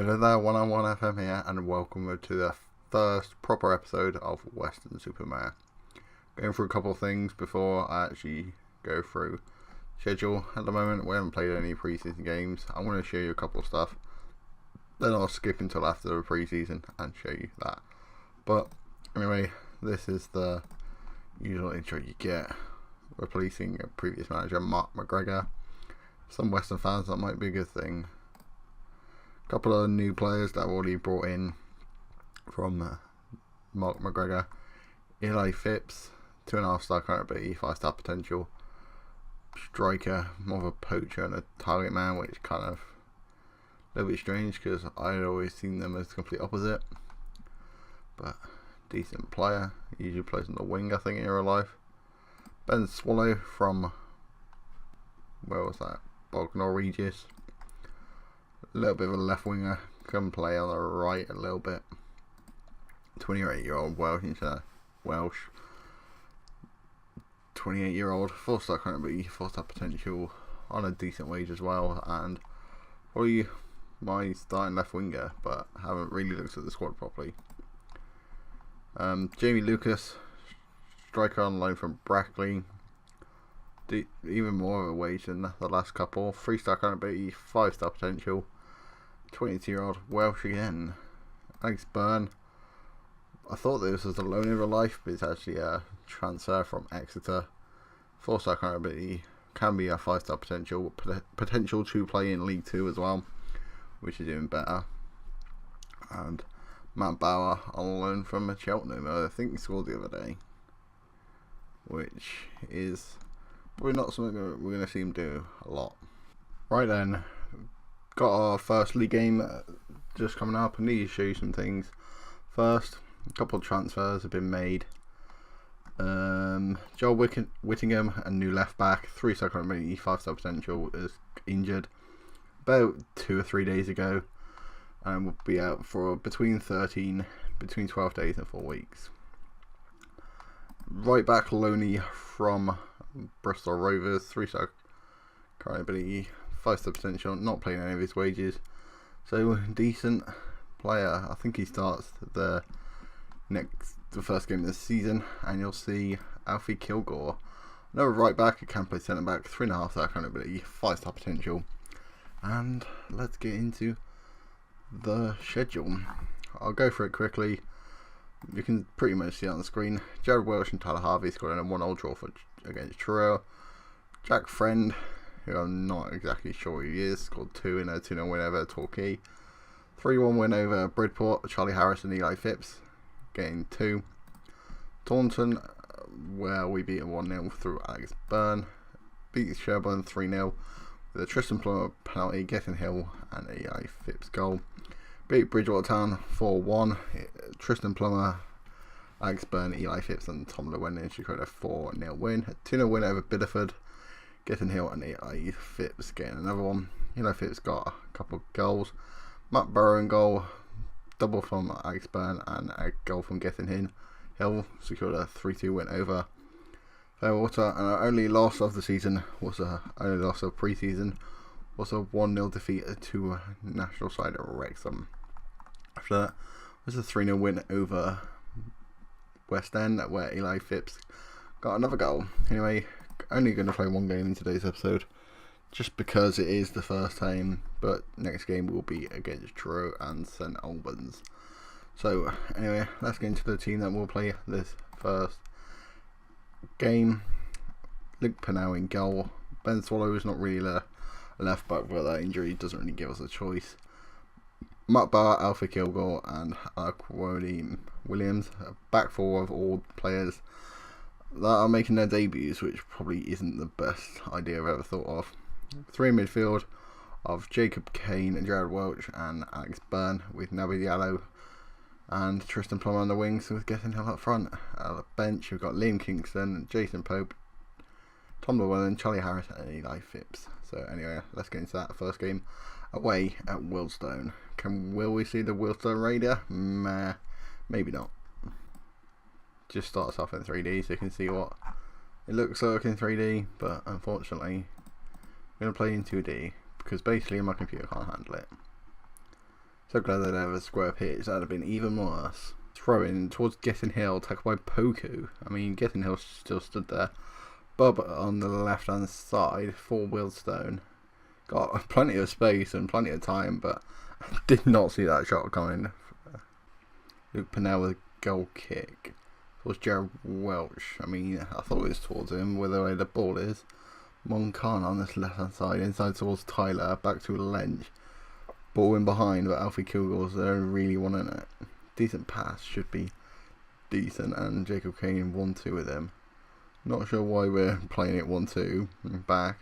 Hello there, 101 FM here, and welcome to the first proper episode of Weston Super Mare. Going through a couple of things before I actually go through schedule. At the moment, we haven't played any preseason games. I'm going to show you a couple of stuff. Then I'll skip until after the preseason and show you that. But anyway, this is the usual intro you get, replacing a previous manager, Mark McGregor. Some Western fans, that might be a good thing. A couple of new players that I've already brought in from Mark McGregor. Eli Phipps, 2.5 star current ability, 5-star potential. Striker, more of a poacher and a target man, which kind of a little bit strange because I'd always seen them as the complete opposite. But decent player, usually plays on the wing, I think, in real life. Ben Swallow from, where was that? Bognor Regis. A little bit of a left winger, can play on the right a little bit. 28-year-old Welsh. 28-year-old, 4-star current ability, 4-star potential, on a decent wage as well, and probably my starting left winger, but haven't really looked at the squad properly. Jamie Lucas, striker on loan from Brackley. Even more of a wage than the last couple. 3-star current ability, 5-star potential. 22-year-old Welsh again. Alex Byrne. I thought this was a loan in real life, but it's actually a transfer from Exeter. 4-star current ability, can be a 5-star potential. Potential to play in League 2 as well, which is even better. And Matt Bauer on loan from Cheltenham. I think he scored the other day, which is probably not something that we're going to see him do a lot. Right then, got our first league game just coming up. I need to show you some things. First, a couple of transfers have been made. Joel Whittingham, a new left back, 3-star current ability, 5-star potential, is injured about 2 or 3 days ago and will be out for between 12 days and 4 weeks. Right back Loney from Bristol Rovers, 3-star current ability, 5-star potential, not playing any of his wages, so decent player. I think he starts the first game of the season, and you'll see Alfie Kilgore, another right back who can play centre back, 3.5 star current ability, 5-star potential. And let's get into the schedule. I'll go through it quickly. You can pretty much see it on the screen. Jared Welsh and Tyler Harvey scored in a 1-1 draw against Truro. Jack Friend, who I'm not exactly sure who he is, scored 2 in a 2-0 win over Torquay. 3-1 win over Bridport, Charlie Harris and Eli Phipps getting 2. Taunton, where we beat 1-0 through Alex Byrne. Beat Sherburn 3-0 with a Tristan Plummer penalty, Gethin Hill and Eli Phipps goal. Beat Bridgewater Town 4-1. Tristan Plummer, Alex Byrne, Eli Phipps and Tom Llewellyn secured a 4-0 win. A 2-0 win over Biddeford. Gethin Hill and Eli Phipps getting another one. Eli Phipps got a couple of goals. Matt Burrow goal, double from Alex Byrne and a goal from Gethin Hill secured a 3-2 win over Fairwater. And our only loss of the season was only loss of pre-season was a 1-0 defeat to national side at Wrexham. After that was a 3-0 win over Weston, where Eli Phipps got another goal. Anyway, only going to play one game in today's episode, just because it is the first time, but next game will be against Truro and St Albans. So anyway, let's get into the team that will play this first game. Luke Pennell in goal. Ben Swallow is not really a left back, but that injury doesn't really give us a choice. Matt Bauer, Alfie Kilgore and Quody Williams, a back four of all players that are making their debuts, which probably isn't the best idea I've ever thought of. 3 in midfield of Jacob Kane and Jared Welch and Alex Byrne, with Naby Diallo and Tristan Plummer on the wings, with Gethin Hill up front. At the bench we've got Liam Kingston, Jason Pope, Tom Llewellyn, Charlie Harris and Eli Phipps. So anyway, let's get into that first game away at Wealdstone. Will we see the Wealdstone Raider? Maybe not. Just start us off in 3D so you can see what it looks like in 3D, but unfortunately I'm going to play in 2D because basically my computer can't handle it. So glad they don't have a square pitch, that'd have been even worse. Throw in towards Getting Hill, tackled by Poku. I mean, Getting Hill still stood there. Bob on the left hand side for Weston. Got plenty of space and plenty of time, but did not see that shot coming. Luke Pennell with a goal kick. Towards Jared Welch. I mean, I thought it was towards him, where the way the ball is. Moncana on this left hand side, inside towards Tyler, back to Lench. Ball in behind, but Alfie Kilgore's there really wanting it. Decent pass, should be decent, and Jacob Kane 1-2 with him. Not sure why we're playing it 1-2. Back.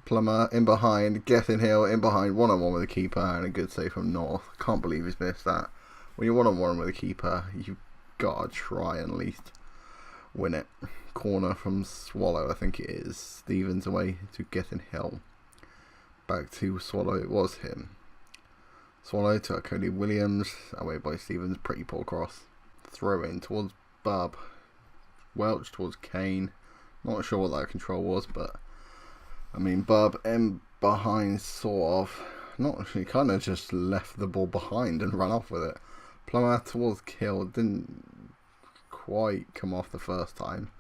Plummer in behind, Getting Hill in behind, 1-on-1 with the keeper, and a good save from North. Can't believe he's missed that. When you're 1-on-1 with the keeper, you've got to try and at least win it. Corner from Swallow, I think it is. Stevens away to Getting Hill. Back to Swallow, it was him. Swallow to Cody Williams, away by Stevens, pretty poor cross. Throw in towards Bub. Welch towards Kane. Not sure what that control was, but I mean, Bub in behind, sort of. Not, he kind of just left the ball behind and ran off with it. Plummer towards Kill, didn't quite come off the first time.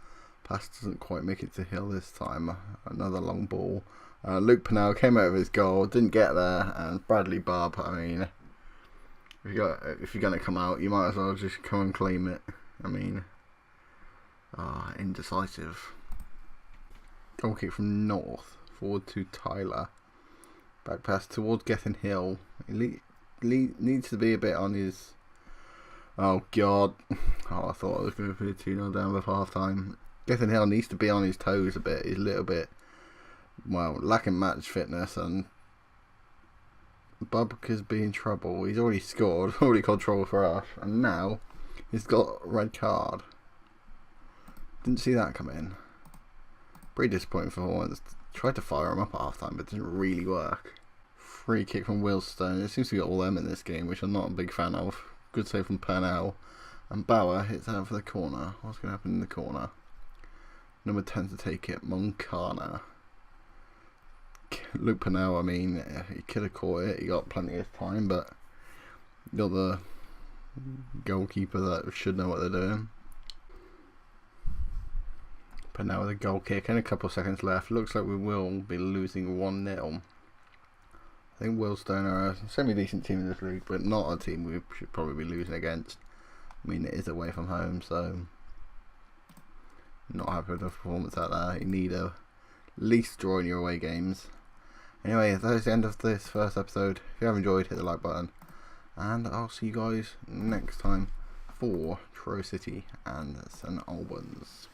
Pass doesn't quite make it to Hill this time. Another long ball. Luke Pennell came out of his goal, didn't get there, and Bradley Bub, I mean, if you're going to come out, you might as well just come and claim it. I mean, indecisive. Goal kick from North, forward to Tyler. Back pass towards Getting Hill. He needs to be a bit on his... Oh God. Oh, I thought I was going to be 2-0 down with half time. Getting Hill needs to be on his toes a bit. He's a little bit, well, lacking match fitness, and Bub could be in trouble. He's already scored, already called trouble for us, and now he's got a red card. Didn't see that come in. Pretty disappointing for once. Tried to fire him up at half time, but didn't really work. Free kick from Weston. It seems to get all them in this game, which I'm not a big fan of. Good save from Pennell. And Bauer hits out for the corner. What's going to happen in the corner? Number 10 to take it, Moncana. Luke Pennell, I mean, he could have caught it. He got plenty of time, but got the goalkeeper that should know what they're doing. Pennell with a goal kick and a couple of seconds left. Looks like we will be losing 1-0. I think Weston are a semi-decent team in this league, but not a team we should probably be losing against. I mean, it is away from home, so not happy with the performance out there. You need at least draw in your away games. Anyway, that is the end of this first episode. If you have enjoyed, hit the like button, and I'll see you guys next time for Troy City and St Albans.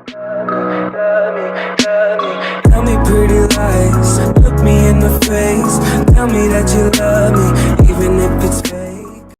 Tell me pretty lies, look me in the face. Tell me that you love me, even if it's